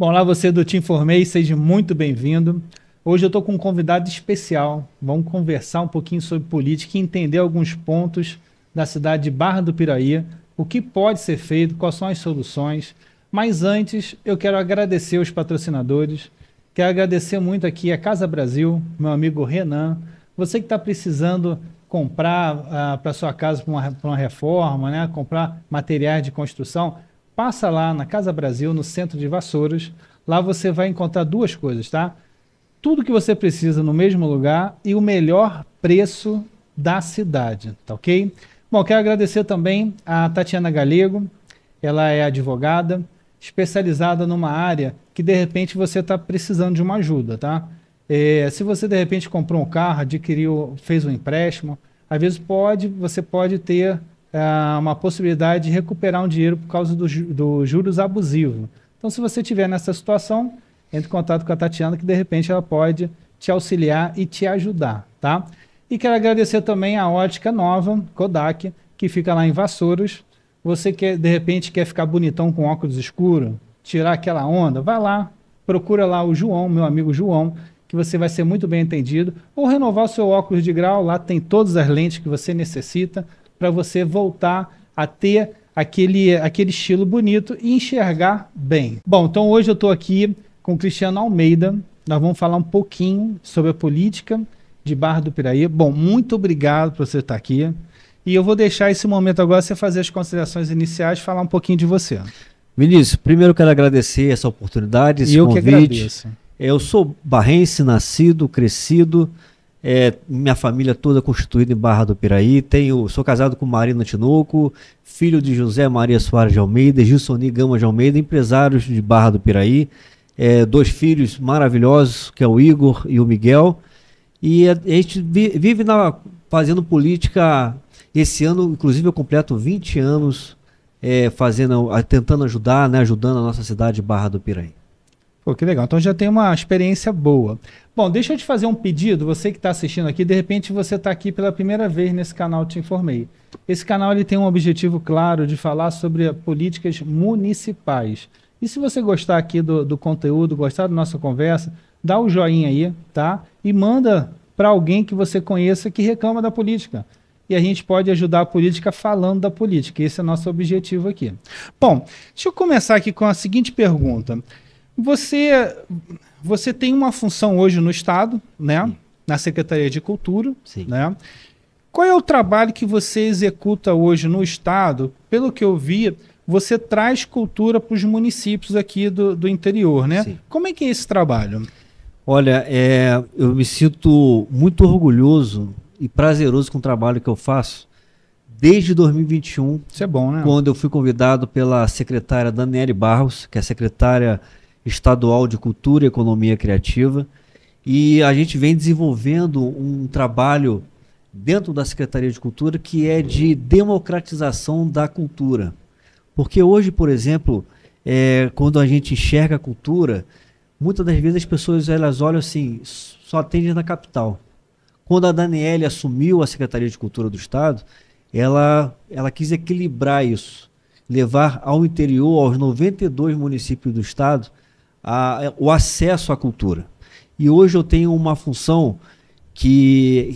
Bom, olá você do Te Informei, seja muito bem-vindo. Hoje eu estou com um convidado especial. Vamos conversar um pouquinho sobre política e entender alguns pontos da cidade de Barra do Piraí, o que pode ser feito, quais são as soluções. Mas antes, eu quero agradecer os patrocinadores. Quero agradecer muito aqui a Casa Brasil, meu amigo Renan. Você que está precisando comprar para sua casa para uma reforma, né? Comprar materiais de construção, passa lá na Casa Brasil, no centro de Vassouras. Lá você vai encontrar duas coisas, tá? Tudo que você precisa no mesmo lugar e o melhor preço da cidade, tá ok? Bom, quero agradecer também a Tatiana Galego. Ela é advogada, especializada numa área que de repente você está precisando de uma ajuda, tá? Se você de repente comprou um carro, adquiriu, fez um empréstimo, às vezes você pode ter uma possibilidade de recuperar um dinheiro por causa do juros abusivos. Então, se você estiver nessa situação, entre em contato com a Tatiana, que de repente ela pode te auxiliar e te ajudar, tá? E quero agradecer também a Ótica Nova, Kodak, que fica lá em Vassouras. Você que de repente quer ficar bonitão com óculos escuros, tirar aquela onda, vai lá, procura lá o João, meu amigo João, que você vai ser muito bem atendido, ou renovar o seu óculos de grau, lá tem todas as lentes que você necessita para você voltar a ter aquele estilo bonito e enxergar bem. Bom, então hoje eu estou aqui com o Cristiano Almeida, nós vamos falar um pouquinho sobre a política de Barra do Piraí. Bom, muito obrigado por você estar aqui. E eu vou deixar esse momento agora você fazer as considerações iniciais, falar um pouquinho de você. Vinícius, primeiro eu quero agradecer essa oportunidade, esse convite. Que agradeço. Eu sou barrense, nascido, crescido, minha família toda constituída em Barra do Piraí. Sou casado com Marina Tinoco, filho de José Maria Soares de Almeida e Gilsoni Gama de Almeida, empresários de Barra do Piraí. Dois filhos maravilhosos, que é o Igor e o Miguel. E a gente vive fazendo política. Esse ano, inclusive, eu completo 20 anos tentando ajudar, né, ajudando a nossa cidade de Barra do Piraí. Pô, que legal. Então já tem uma experiência boa. Bom, deixa eu te fazer um pedido. Você que está assistindo aqui, de repente você está aqui pela primeira vez nesse canal Te Informei. Esse canal ele tem um objetivo claro de falar sobre políticas municipais. E se você gostar aqui do conteúdo, gostar da nossa conversa, dá o joinha aí, tá? E manda para alguém que você conheça que reclama da política. E a gente pode ajudar a política falando da política. Esse é o nosso objetivo aqui. Bom, deixa eu começar aqui com a seguinte pergunta. Você tem uma função hoje no Estado, né? Sim. Na Secretaria de Cultura. Sim. Né? Qual é o trabalho que você executa hoje no Estado? Pelo que eu vi, você traz cultura para os municípios aqui do interior, né? Sim. Como é que é esse trabalho? Olha, eu me sinto muito orgulhoso e prazeroso com o trabalho que eu faço desde 2021. Isso é bom, né? Quando eu fui convidado pela secretária Daniele Barros, que é a secretária estadual de Cultura e Economia Criativa, e a gente vem desenvolvendo um trabalho dentro da Secretaria de Cultura que é de democratização da cultura. Porque hoje, por exemplo, quando a gente enxerga a cultura, muitas das vezes as pessoas elas olham assim, só atendem na capital. Quando a Daniele assumiu a Secretaria de Cultura do Estado, ela quis equilibrar isso, levar ao interior, aos 92 municípios do Estado, o acesso à cultura. E hoje eu tenho uma função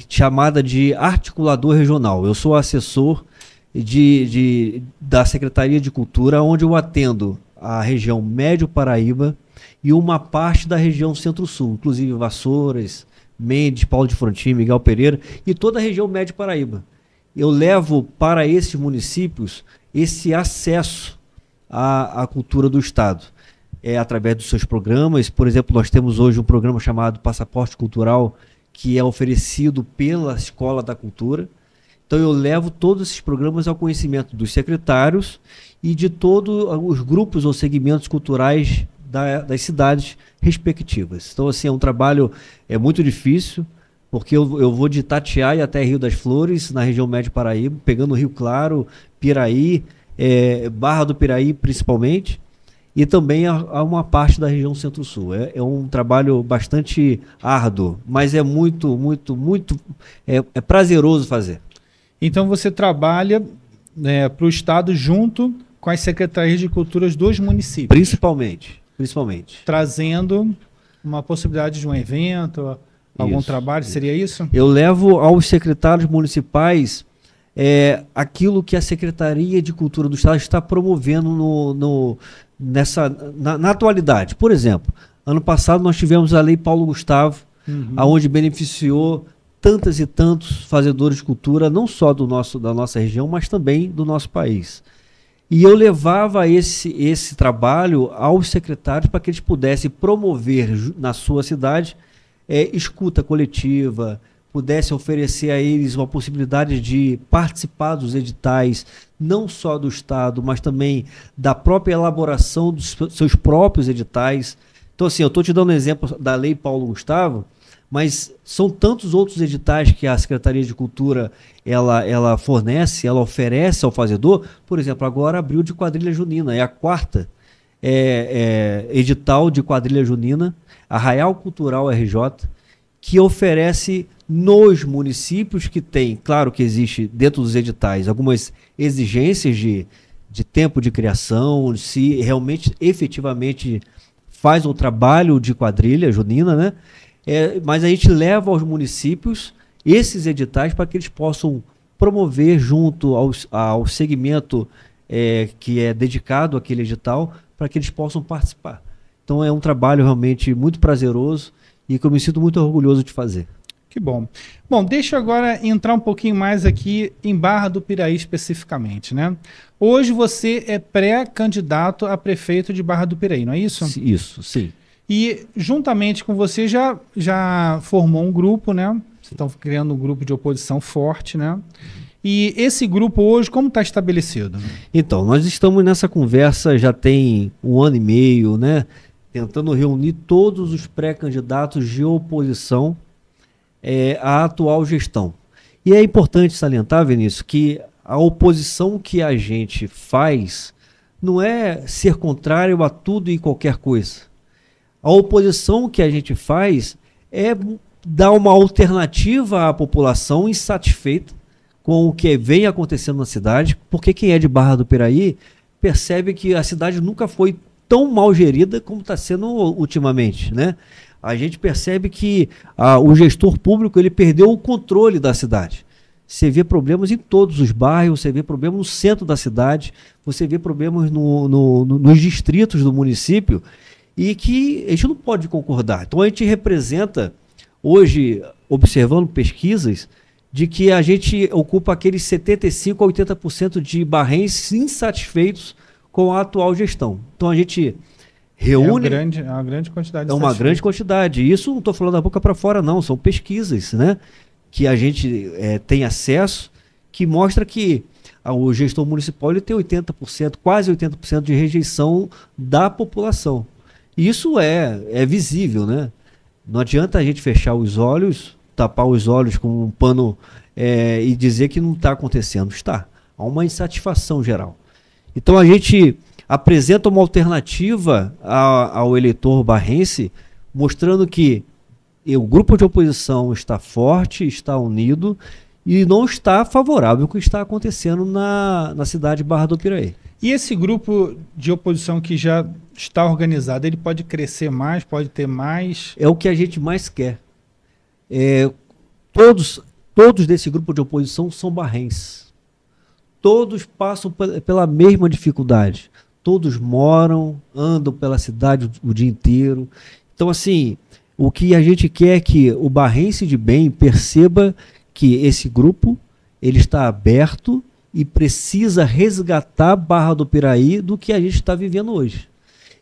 chamada de articulador regional. Eu sou assessor da Secretaria de Cultura, onde eu atendo a região Médio Paraíba e uma parte da região Centro-Sul, inclusive Vassouras, Mendes, Paulo de Frontin, Miguel Pereira e toda a região Médio Paraíba. Eu levo para esses municípios esse acesso à cultura do Estado. Através dos seus programas. Por exemplo, nós temos hoje um programa chamado Passaporte Cultural, que é oferecido pela Escola da Cultura. Então eu levo todos esses programas ao conhecimento dos secretários e de todos os grupos ou segmentos culturais das cidades respectivas. Então, assim, é um trabalho muito difícil, porque eu vou de Itatiaia até Rio das Flores, na região Médio Paraíba, pegando Rio Claro, Piraí, Barra do Piraí principalmente, e também há uma parte da região Centro-Sul. É um trabalho bastante árduo, mas é muito prazeroso fazer. Então você trabalha para o Estado junto com as secretarias de culturas dos municípios? Principalmente. principalmente. Trazendo uma possibilidade de um evento, algum Isso, trabalho, seria isso? Eu levo aos secretários municipais aquilo que a Secretaria de Cultura do Estado está promovendo na atualidade. Por exemplo, ano passado nós tivemos a Lei Paulo Gustavo, onde beneficiou tantas e tantos fazedores de cultura, não só da nossa região, mas também do nosso país. E eu levava esse trabalho aos secretários para que eles pudessem promover na sua cidade escuta coletiva, pudesse oferecer a eles uma possibilidade de participar dos editais, não só do Estado, mas também da própria elaboração dos seus próprios editais. Então, assim, eu estou te dando um exemplo da Lei Paulo Gustavo, mas são tantos outros editais que a Secretaria de Cultura ela fornece, ela oferece ao fazedor. Por exemplo, agora abriu de quadrilha junina, é a quarta edital de quadrilha junina, Arraial Cultural RJ, que oferece nos municípios que tem, claro que existe dentro dos editais algumas exigências de tempo de criação, se realmente efetivamente faz o trabalho de quadrilha junina, né? Mas a gente leva aos municípios esses editais para que eles possam promover junto ao segmento que é dedicado àquele edital, para que eles possam participar. Então é um trabalho realmente muito prazeroso e que eu me sinto muito orgulhoso de fazer. Que bom. Bom, deixa eu agora entrar um pouquinho mais aqui em Barra do Piraí especificamente, né? Hoje você é pré-candidato a prefeito de Barra do Piraí, não é isso? Isso, sim. E juntamente com você já formou um grupo, né? Vocês estão criando um grupo de oposição forte, né? E esse grupo hoje, como está estabelecido? Então, nós estamos nessa conversa já tem 1 ano e meio, né? Tentando reunir todos os pré-candidatos de oposição à atual gestão. E é importante salientar, Vinícius, que a oposição que a gente faz não é ser contrário a tudo e qualquer coisa. A oposição que a gente faz é dar uma alternativa à população insatisfeita com o que vem acontecendo na cidade, porque quem é de Barra do Piraí percebe que a cidade nunca foi tão mal gerida como está sendo ultimamente, né? A gente percebe que o gestor público ele perdeu o controle da cidade. Você vê problemas em todos os bairros, você vê problemas no centro da cidade, você vê problemas nos distritos do município, e que a gente não pode concordar. Então a gente representa, hoje, observando pesquisas, de que a gente ocupa aqueles 75% a 80% de barrenses insatisfeitos com a atual gestão. Então a gente reúne... É uma grande quantidade. É uma grande quantidade. E isso não estou falando da boca para fora, não. São pesquisas, né, que a gente tem acesso, que mostra que o gestor municipal ele tem 80%, quase 80% de rejeição da população. Isso é visível, né? Não adianta a gente fechar os olhos, tapar os olhos com um pano e dizer que não está acontecendo. Está. Há uma insatisfação geral. Então a gente apresenta uma alternativa ao eleitor barrense, mostrando que o grupo de oposição está forte, está unido e não está favorável ao que está acontecendo na cidade de Barra do Piraí. E esse grupo de oposição que já está organizado, ele pode crescer mais, pode ter mais? É o que a gente mais quer. Todos desse grupo de oposição são barrenses. Todos passam pela mesma dificuldade. Todos moram, andam pela cidade o dia inteiro. Então, assim, o que a gente quer é que o barrense de bem perceba que esse grupo ele está aberto e precisa resgatar Barra do Piraí do que a gente está vivendo hoje.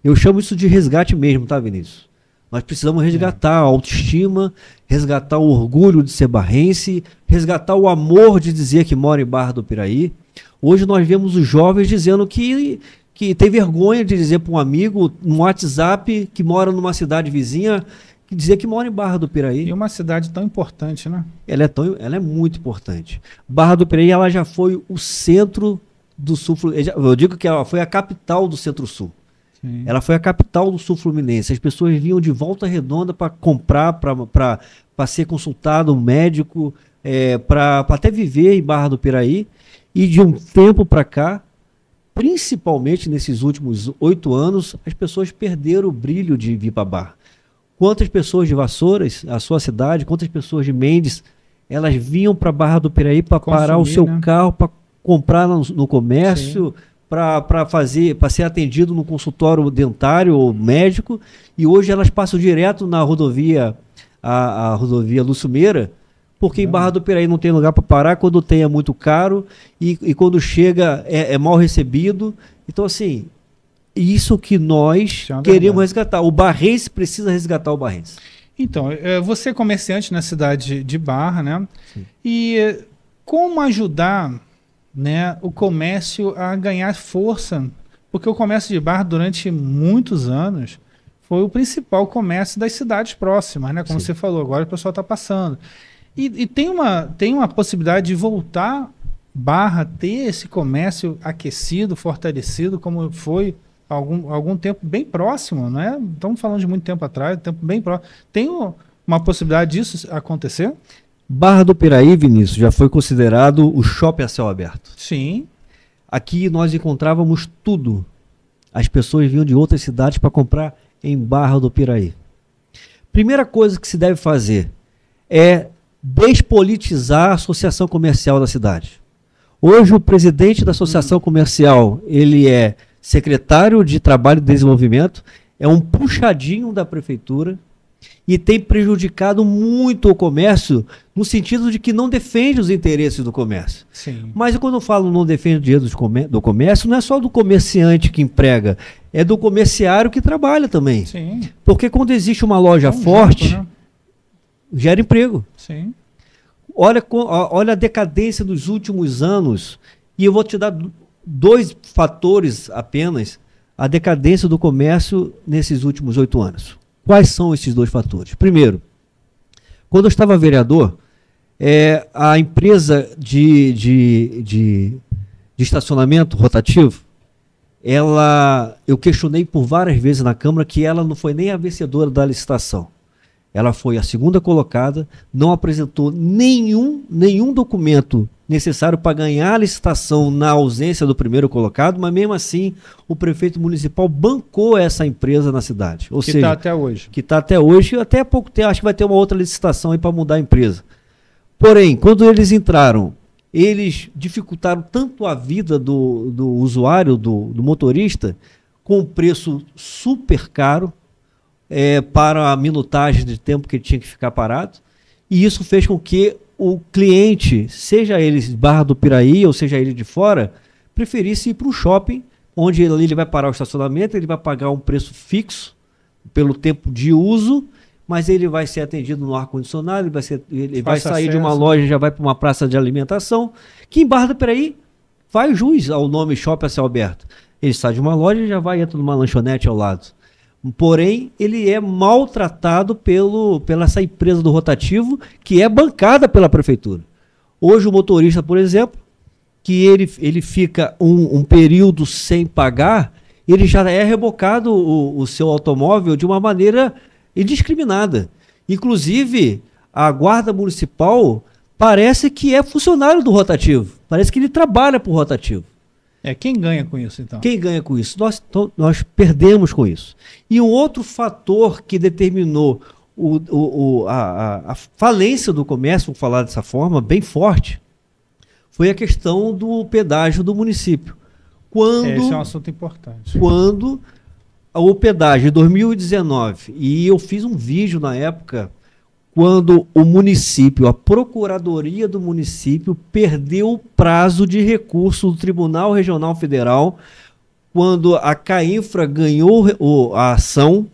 Eu chamo isso de resgate mesmo, tá, Vinícius? Nós precisamos resgatar a autoestima, resgatar o orgulho de ser barrense, resgatar o amor de dizer que mora em Barra do Piraí. Hoje nós vemos os jovens dizendo que tem vergonha de dizer para um amigo no WhatsApp que mora numa cidade vizinha, dizer que mora em Barra do Piraí. E uma cidade tão importante, né? Ela é muito importante. Barra do Piraí ela já foi o centro do sul. Eu digo que ela foi a capital do Centro-Sul. Sim. Ela foi a capital do Sul Fluminense. As pessoas vinham de Volta Redonda para comprar, para ser consultado, um médico, para até viver em Barra do Piraí. E de um tempo para cá, principalmente nesses últimos 8 anos, as pessoas perderam o brilho de vir para Barra. Quantas pessoas de Vassouras, a sua cidade, quantas pessoas de Mendes, elas vinham para Barra do Piraí para parar o seu carro, para comprar no comércio, para ser atendido no consultório dentário ou médico, e hoje elas passam direto na rodovia, a rodovia Lúcio Meira, porque em Barra do Piraí não tem lugar para parar, quando tem é muito caro, e quando chega é mal recebido. Então, assim, isso que nós queremos resgatar. O barrense precisa resgatar o barrense. Então, você é comerciante na cidade de Barra, né? Sim. E como ajudar, né, o comércio a ganhar força? Porque o comércio de Barra, durante muitos anos, foi o principal comércio das cidades próximas, né? Como Sim. você falou, agora o pessoal está passando. E tem uma possibilidade de voltar Barra, ter esse comércio aquecido, fortalecido, como foi algum tempo bem próximo, não é? Estamos falando de muito tempo atrás, tempo bem próximo. Tem uma possibilidade disso acontecer? Barra do Piraí, Vinícius, já foi considerado o shopping a céu aberto. Sim. Aqui nós encontrávamos tudo. As pessoas vinham de outras cidades para comprar em Barra do Piraí. Primeira coisa que se deve fazer é despolitizar a associação comercial da cidade. Hoje o presidente da associação comercial, ele é secretário de Trabalho e Desenvolvimento, é um puxadinho da prefeitura e tem prejudicado muito o comércio no sentido de que não defende os interesses do comércio. Sim. Mas quando eu falo não defende o direito do comércio, não é só do comerciante que emprega, é do comerciário que trabalha também. Sim. Porque quando existe uma loja forte, né? Gera emprego. Sim. Olha a decadência dos últimos anos, e eu vou te dar 2 fatores apenas, a decadência do comércio nesses últimos 8 anos. Quais são esses 2 fatores? Primeiro, quando eu estava vereador, a empresa de estacionamento rotativo, eu questionei por várias vezes na Câmara que ela não foi nem a vencedora da licitação. Ela foi a segunda colocada, não apresentou nenhum documento necessário para ganhar a licitação na ausência do primeiro colocado, mas mesmo assim o prefeito municipal bancou essa empresa na cidade. Ou seja, está até hoje. Que está até hoje, até há pouco tempo, acho que vai ter uma outra licitação aí para mudar a empresa. Porém, quando eles entraram, eles dificultaram tanto a vida do usuário, do motorista, com um preço super caro, para a minutagem de tempo que ele tinha que ficar parado, e isso fez com que o cliente, seja ele de Barra do Piraí ou seja ele de fora, preferisse ir para um shopping, onde ele vai parar o estacionamento, ele vai pagar um preço fixo pelo tempo de uso, mas ele vai ser atendido no ar-condicionado, ele vai sair de uma loja e já vai para uma praça de alimentação, que em Barra do Piraí faz jus ao nome Shopping a Céu Aberto. Ele sai de uma loja e já vai entra numa lanchonete ao lado. Porém, ele é maltratado pela essa empresa do rotativo, que é bancada pela prefeitura. Hoje o motorista, por exemplo, que ele fica um período sem pagar, ele já é rebocado o seu automóvel de uma maneira indiscriminada. Inclusive, a Guarda Municipal parece que é funcionário do rotativo. Parece que ele trabalha para o rotativo. Quem ganha com isso, então? Quem ganha com isso? Nós perdemos com isso. E um outro fator que determinou a falência do comércio, vou falar dessa forma, bem forte, foi a questão do pedágio do município. Esse é um assunto importante. Quando o pedágio em 2019, e eu fiz um vídeo na época, quando o município, a Procuradoria do município, perdeu o prazo de recurso do Tribunal Regional Federal, quando a CAINFRA ganhou a ação,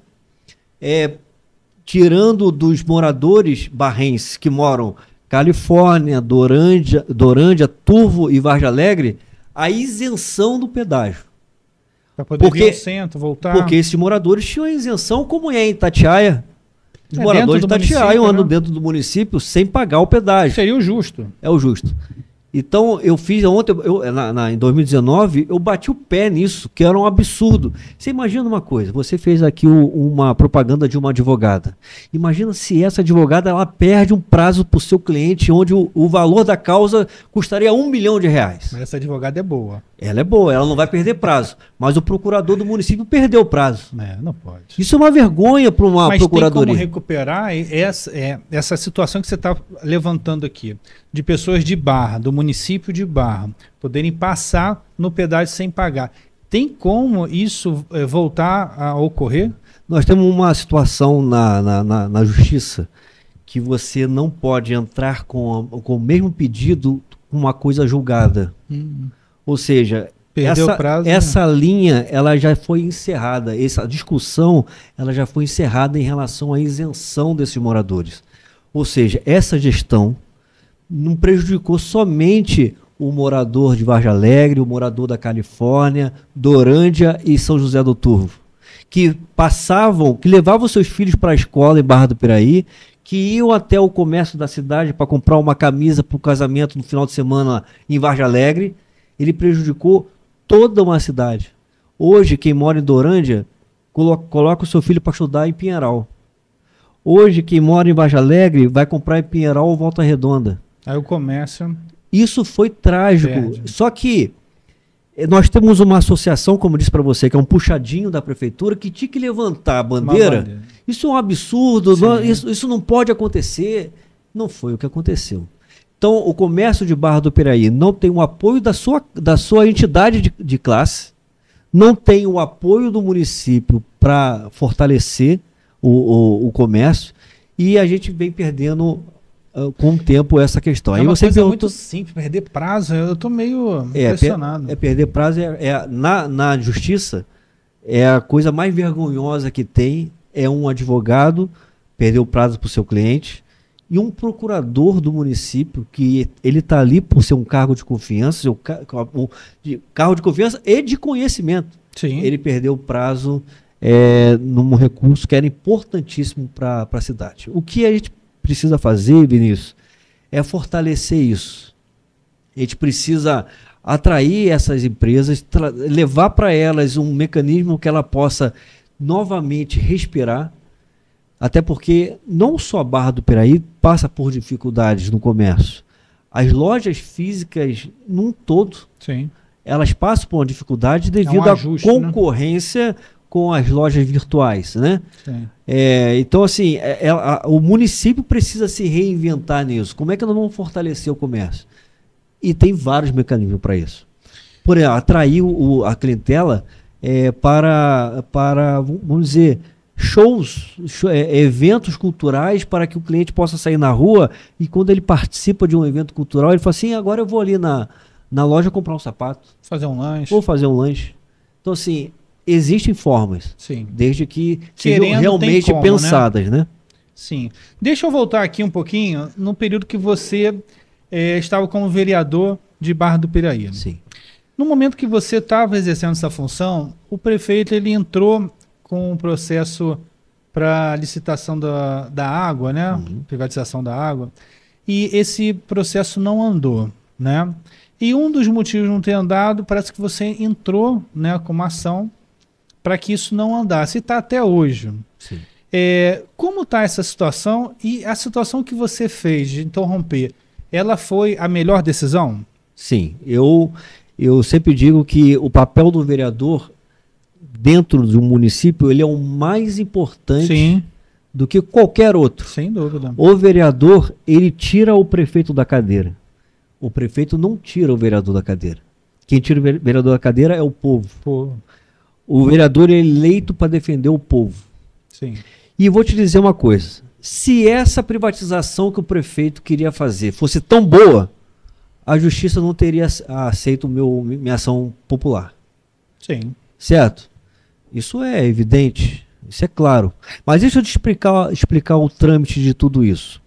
tirando dos moradores barrenses que moram Califórnia, Dorândia, Turvo e Vargem Alegre, a isenção do pedágio. Para poder vir ao centro, voltar. Porque esses moradores tinham a isenção, como é em Itatiaia. Os moradores de Itatiaia andam dentro do município sem pagar o pedágio. Seria o justo. É o justo. Então, eu fiz ontem, em 2019, eu bati o pé nisso, que era um absurdo. Você imagina uma coisa, você fez aqui uma propaganda de uma advogada. Imagina se essa advogada ela perde um prazo para o seu cliente, onde o valor da causa custaria R$1 milhão. Mas essa advogada é boa. Ela é boa, ela não vai perder prazo. Mas o procurador do município perdeu o prazo. Não pode. Isso é uma vergonha para uma procuradoria. Mas tem como recuperar essa situação que você está levantando aqui, de pessoas de Barra, do município de Barra, poderem passar no pedágio sem pagar. Tem como isso voltar a ocorrer? Nós temos uma situação na justiça que você não pode entrar com o mesmo pedido com uma coisa julgada. Ou seja, essa linha ela já foi encerrada, essa discussão ela já foi encerrada em relação à isenção desses moradores. Ou seja, essa gestão não prejudicou somente o morador de Vargem Alegre, o morador da Califórnia, Dorândia e São José do Turvo, que levavam seus filhos para a escola em Barra do Piraí, que iam até o comércio da cidade para comprar uma camisa para o casamento no final de semana em Vargem Alegre. Ele prejudicou toda uma cidade. Hoje, quem mora em Dorândia, coloca o seu filho para estudar em Pinheiral. Hoje, quem mora em Vargem Alegre, vai comprar em Pinheiral ou Volta Redonda. Aí o comércio... Isso foi trágico. Perde. Só que nós temos uma associação, como eu disse para você, que é um puxadinho da prefeitura, que tinha que levantar a bandeira. Isso é um absurdo, isso não pode acontecer. Não foi o que aconteceu. Então, o comércio de Barra do Piraí não tem o apoio da sua entidade de classe, não tem o apoio do município para fortalecer o comércio, e a gente vem perdendo com o tempo essa questão. É uma coisa muito simples, perder prazo, eu estou meio impressionado. Perder prazo na justiça é a coisa mais vergonhosa que tem, é um advogado perder o prazo para o seu cliente, e um procurador do município, que ele está ali por ser um cargo de confiança, cargo de confiança e de conhecimento. Sim. Ele perdeu o prazo num recurso que era importantíssimo para a cidade. O que a gente precisa fazer, Vinícius, é fortalecer isso. A gente precisa atrair essas empresas, levar para elas um mecanismo que ela possa novamente respirar, até porque não só a Barra do Piraí passa por dificuldades no comércio. As lojas físicas, num todo, sim, elas passam por uma dificuldade devido à concorrência, né, com as lojas virtuais, né? Então, assim, o município precisa se reinventar nisso. Como é que nós vamos fortalecer o comércio? E tem vários mecanismos para isso. Por exemplo, atrair a clientela para, vamos dizer, eventos culturais, para que o cliente possa sair na rua e quando ele participa de um evento cultural, ele fala assim, agora eu vou ali na loja comprar um sapato. Fazer um lanche. Ou fazer um lanche. Então, assim, existem formas, sim, desde que sejam realmente pensadas, né? Sim. Deixa eu voltar aqui um pouquinho no período que você estava como vereador de Barra do Piraí. Sim. No momento que você estava exercendo essa função, o prefeito ele entrou com um processo para licitação da água, né? Uhum. Privatização da água. E esse processo não andou, né? E um dos motivos de não ter andado, parece que você entrou, né, com uma ação para que isso não andasse. E está até hoje. Sim. Como está essa situação? E a situação que você fez de interromper, ela foi a melhor decisão? Sim. Eu sempre digo que o papel do vereador dentro de um município, ele é o mais importante, sim, do que qualquer outro. Sem dúvida. O vereador, ele tira o prefeito da cadeira. O prefeito não tira o vereador da cadeira. Quem tira o vereador da cadeira é o povo. O vereador é eleito para defender o povo. Sim. E vou te dizer uma coisa. Se essa privatização que o prefeito queria fazer fosse tão boa, a justiça não teria aceito minha ação popular. Sim. Certo? Isso é evidente, isso é claro. Mas deixa eu te explicar o trâmite de tudo isso.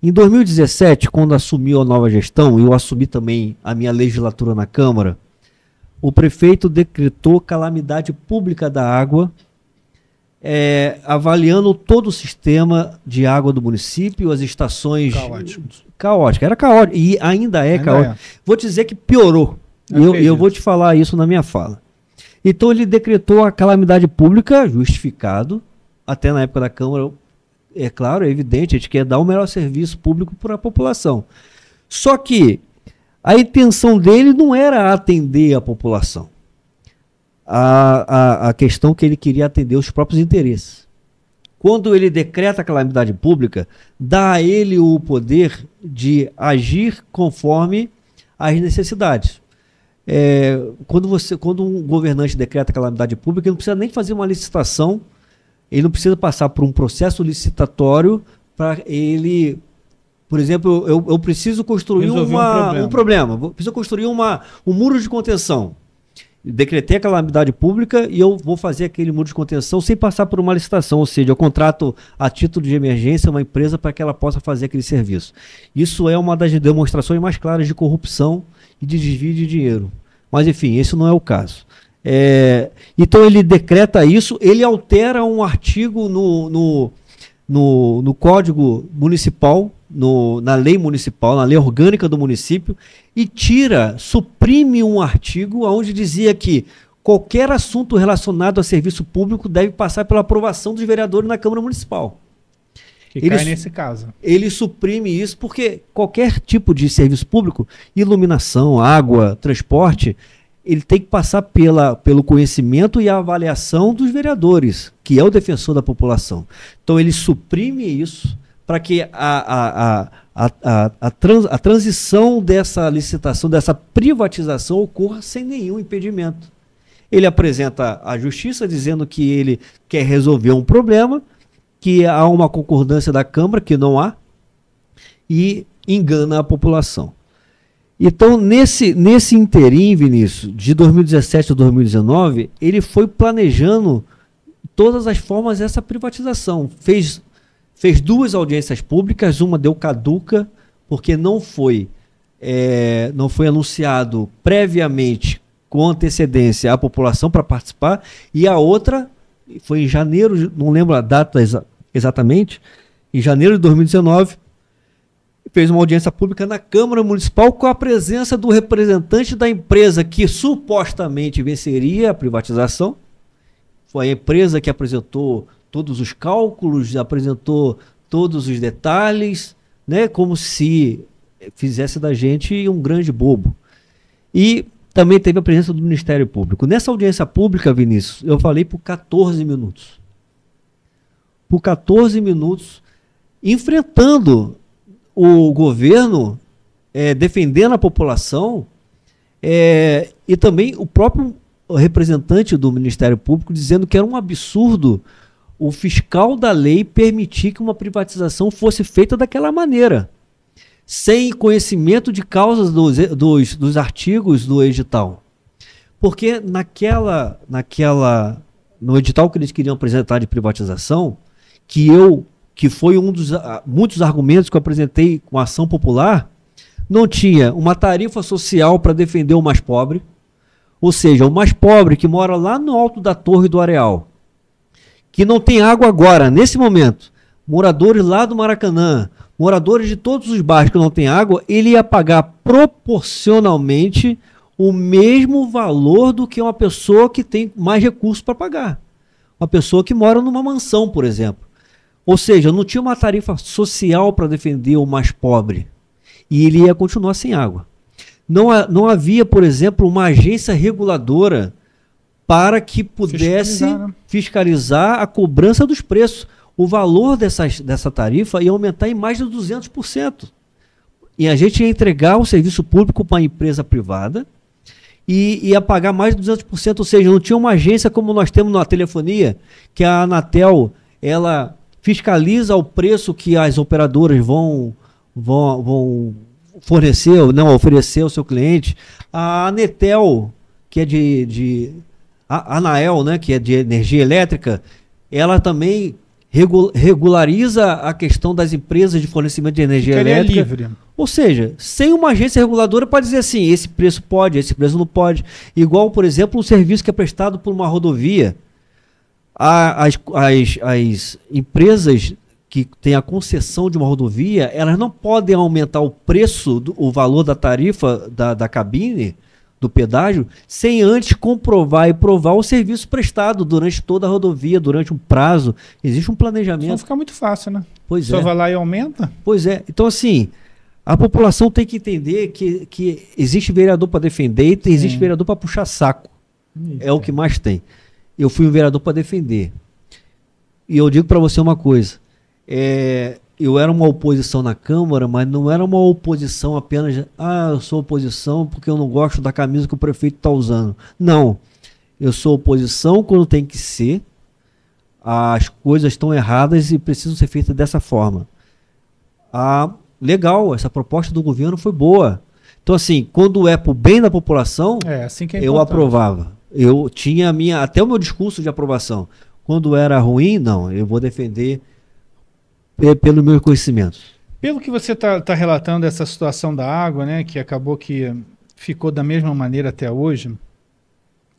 Em 2017, quando assumiu a nova gestão, e eu assumi também a minha legislatura na Câmara, o prefeito decretou calamidade pública da água avaliando todo o sistema de água do município, as estações... Caótica. Era caótico e ainda é caótico. Vou te dizer que piorou. E eu vou te falar isso na minha fala. Então ele decretou a calamidade pública, justificado, até na época da Câmara, é claro, é evidente, a gente quer dar o melhor serviço público para a população. Só que a intenção dele não era atender a população. A questão que ele queria atender os próprios interesses. Quando ele decreta a calamidade pública, dá a ele o poder de agir conforme as necessidades. Quando um governante decreta calamidade pública, ele não precisa nem fazer uma licitação, ele não precisa passar por um processo licitatório para ele... Por exemplo, eu preciso construir um problema. Preciso construir um muro de contenção. Decretei a calamidade pública e eu vou fazer aquele muro de contenção sem passar por uma licitação, ou seja, eu contrato a título de emergência uma empresa para que ela possa fazer aquele serviço. Isso é uma das demonstrações mais claras de corrupção e de desvio de dinheiro. Mas, enfim, esse não é o caso. Então, ele decreta isso, ele altera um artigo no Código Municipal, na lei municipal, na lei orgânica do município, e suprime um artigo onde dizia que qualquer assunto relacionado a serviço público deve passar pela aprovação dos vereadores na Câmara Municipal. Cai nesse caso. Ele suprime isso porque qualquer tipo de serviço público, iluminação, água, transporte, ele tem que passar pelo conhecimento e a avaliação dos vereadores, que é o defensor da população. Então ele suprime isso para que a transição dessa licitação, dessa privatização ocorra sem nenhum impedimento. Ele apresenta à justiça dizendo que ele quer resolver um problema, que há uma concordância da Câmara, que não há, e engana a população. Então, nesse interim, Vinícius, de 2017 a 2019, ele foi planejando todas as formas dessa privatização. Fez 2 audiências públicas, uma deu caduca, porque não foi anunciado previamente, com antecedência, à população para participar, e a outra foi em janeiro, não lembro a data exatamente, em janeiro de 2019, fez uma audiência pública na Câmara Municipal com a presença do representante da empresa que supostamente venceria a privatização. Foi a empresa que apresentou todos os cálculos, apresentou todos os detalhes, né, como se fizesse da gente um grande bobo. E também teve a presença do Ministério Público. Nessa audiência pública, Vinícius, eu falei por 14 minutos. Por 14 minutos, enfrentando o governo, defendendo a população, e também o próprio representante do Ministério Público dizendo que era um absurdo o fiscal da lei permitir que uma privatização fosse feita daquela maneira, sem conhecimento de causas dos artigos do edital. Porque no edital que eles queriam apresentar de privatização, que foi um dos muitos argumentos que eu apresentei com a ação popular, não tinha uma tarifa social para defender o mais pobre, ou seja, o mais pobre que mora lá no alto da Torre do Areal, que não tem água agora, nesse momento, moradores lá do Maracanã, moradores de todos os bairros que não têm água, ele ia pagar proporcionalmente o mesmo valor do que uma pessoa que tem mais recursos para pagar. Uma pessoa que mora numa mansão, por exemplo. Ou seja, não tinha uma tarifa social para defender o mais pobre. E ele ia continuar sem água. Não havia, por exemplo, uma agência reguladora para que pudesse fiscalizar a cobrança dos preços. O valor dessa tarifa ia aumentar em mais de 200%. E a gente ia entregar o serviço público para uma empresa privada e ia pagar mais de 200%. Ou seja, não tinha uma agência como nós temos na telefonia, que a Anatel, ela fiscaliza o preço que as operadoras vão fornecer, não oferecer ao seu cliente. A Anatel, que é a Anael, né, que é de energia elétrica, ela também regulariza a questão das empresas de fornecimento de energia elétrica. Livre. Ou seja, sem uma agência reguladora para dizer assim, esse preço pode, esse preço não pode. Igual, por exemplo, um serviço que é prestado por uma rodovia. As empresas que têm a concessão de uma rodovia, elas não podem aumentar o preço, o valor da tarifa da cabine, do pedágio, sem antes comprovar e provar o serviço prestado durante toda a rodovia, durante um prazo. Existe um planejamento. Não fica muito fácil, né? Pois Só é. vai lá e aumenta? Pois é. Então, assim, a população tem que entender que existe vereador para defender e existe vereador para puxar saco. É o que mais tem. Eu fui um vereador para defender. E eu digo para você uma coisa. Eu era uma oposição na Câmara, mas não era uma oposição apenas de, eu sou oposição porque eu não gosto da camisa que o prefeito está usando. Não. Eu sou oposição quando tem que ser. As coisas estão erradas e precisam ser feitas dessa forma. Legal, essa proposta do governo foi boa. Então, assim, quando é para o bem da população, assim que é eu aprovava. Eu tinha até o meu discurso de aprovação. Quando era ruim, não, eu vou defender pelo meu conhecimento. Pelo que você está relatando, essa situação da água, né, que acabou que ficou da mesma maneira até hoje,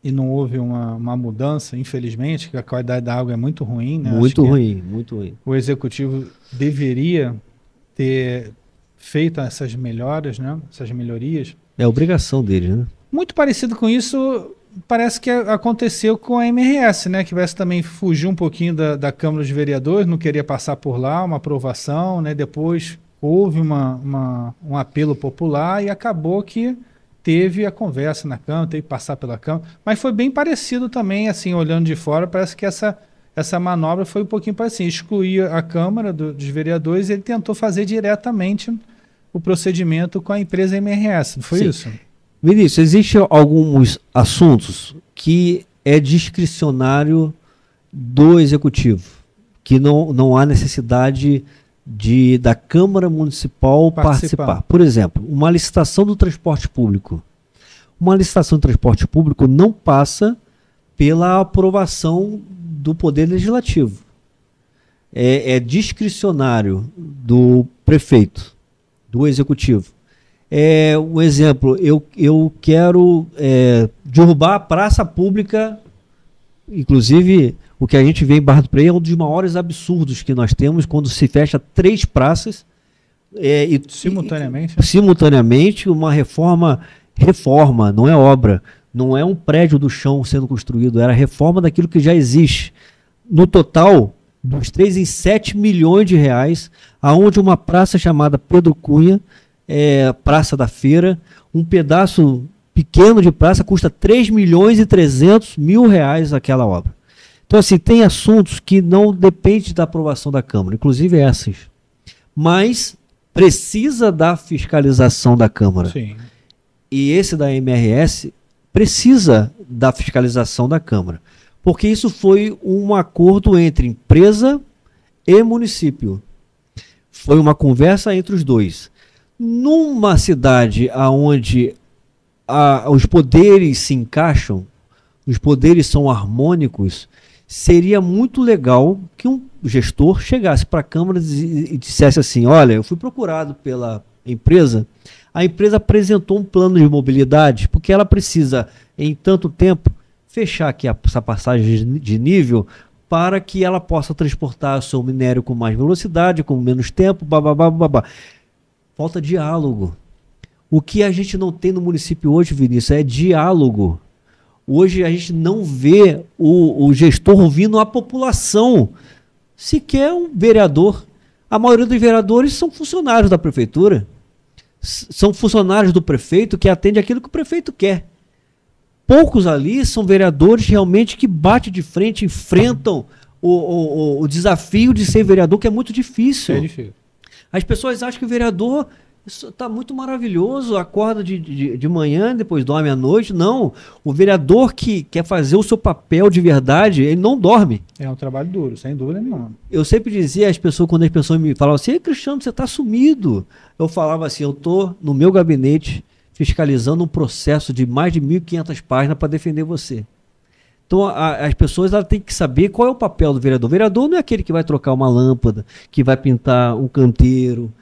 e não houve uma mudança, infelizmente, que a qualidade da água é muito ruim. Né? Muito ruim, muito ruim. O executivo deveria ter feito essas melhoras, né, essas melhorias. É obrigação dele, né? Muito parecido com isso, parece que aconteceu com a MRS, né? Que parece também fugiu um pouquinho da Câmara dos Vereadores, não queria passar por lá, uma aprovação, né? Depois houve um apelo popular e acabou que teve a conversa na Câmara, teve que passar pela Câmara. Mas foi bem parecido também, assim, olhando de fora, parece que essa manobra foi um pouquinho parecida. Excluir a Câmara dos Vereadores e ele tentou fazer diretamente o procedimento com a empresa MRS, não foi Sim. isso? Vinícius, existem alguns assuntos que é discricionário do Executivo, que não há necessidade da Câmara Municipal participar. Por exemplo, uma licitação do transporte público. Uma licitação do transporte público não passa pela aprovação do Poder Legislativo. É discricionário do prefeito, do Executivo. Um exemplo, eu quero derrubar a praça pública, inclusive o que a gente vê em Barra do Piraí é um dos maiores absurdos que nós temos quando se fecha 3 praças simultaneamente, uma reforma, não é obra, não é um prédio do chão sendo construído, era reforma daquilo que já existe. No total, dos 3 em 7 milhões de reais, aonde uma praça chamada Pedro Cunha, Praça da Feira, um pedaço pequeno de praça custa 3 milhões e 300 mil reais aquela obra. Então, assim, tem assuntos que não dependem da aprovação da Câmara, inclusive essas. Mas precisa da fiscalização da Câmara. Sim. E esse da MRS precisa da fiscalização da Câmara. Porque isso foi um acordo entre empresa e município. Foi uma conversa entre os dois. Numa cidade onde os poderes se encaixam, os poderes são harmônicos, seria muito legal que um gestor chegasse para a Câmara e dissesse assim, olha, eu fui procurado pela empresa, a empresa apresentou um plano de mobilidade, porque ela precisa, em tanto tempo, fechar aqui essa passagem de nível para que ela possa transportar o seu minério com mais velocidade, com menos tempo, babá. Falta diálogo. O que a gente não tem no município hoje, Vinícius, é diálogo. Hoje a gente não vê o gestor ouvindo a população. Sequer um vereador. A maioria dos vereadores são funcionários da prefeitura. São funcionários do prefeito que atendem aquilo que o prefeito quer. Poucos ali são vereadores realmente que batem de frente, enfrentam o desafio de ser vereador, que é muito difícil. É difícil. As pessoas acham que o vereador está muito maravilhoso, acorda de manhã, depois dorme à noite. Não, o vereador que quer fazer o seu papel de verdade, ele não dorme. É um trabalho duro, sem dúvida nenhuma. Eu sempre dizia às pessoas, quando as pessoas me falavam assim, Cristiano, você está sumido. Eu falava assim, eu estou no meu gabinete fiscalizando um processo de mais de 1.500 páginas para defender você. Então, as pessoas têm que saber qual é o papel do vereador. O vereador não é aquele que vai trocar uma lâmpada, que vai pintar um canteiro.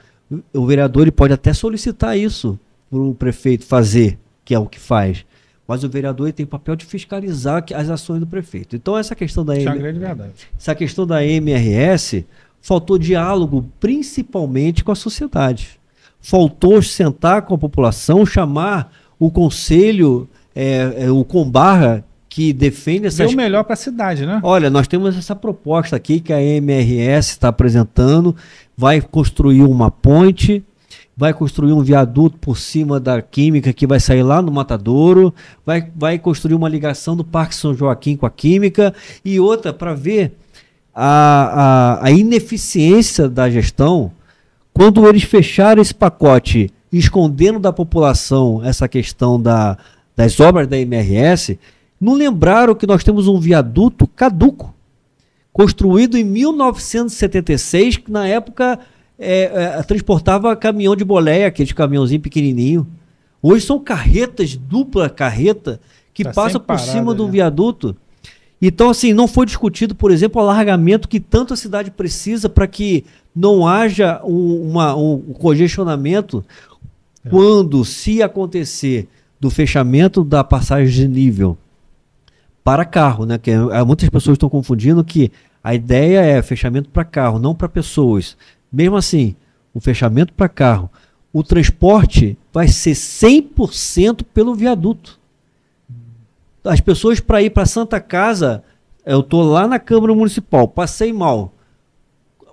O vereador ele pode até solicitar isso para o prefeito fazer, que é o que faz. mas o vereador ele tem o papel de fiscalizar as ações do prefeito. Então essa questão da Isso é uma grande verdade. essa questão da MRS, faltou diálogo principalmente com a sociedade. Faltou sentar com a população, chamar o conselho, o Combarra, que defende essas... Deu o melhor para a cidade, né? Olha, nós temos essa proposta aqui que a MRS está apresentando, vai construir uma ponte, vai construir um viaduto por cima da Química que vai sair lá no Matadouro, vai construir uma ligação do Parque São Joaquim com a Química e outra para ver a ineficiência da gestão quando eles fecharam esse pacote escondendo da população essa questão das obras da MRS. Não lembraram que nós temos um viaduto caduco, construído em 1976, que na época transportava caminhão de boleia, aquele caminhãozinho pequenininho. Hoje são carretas, dupla carreta, que passam por cima do viaduto. Então, assim, não foi discutido, por exemplo, o alargamento que tanto a cidade precisa para que não haja um congestionamento quando, se acontecer do fechamento da passagem de nível para carro, né? Que muitas pessoas estão confundindo que a ideia é fechamento para carro, não para pessoas. Mesmo assim, o fechamento para carro, o transporte vai ser 100% pelo viaduto. As pessoas para ir para Santa Casa, eu estou lá na Câmara Municipal, passei mal.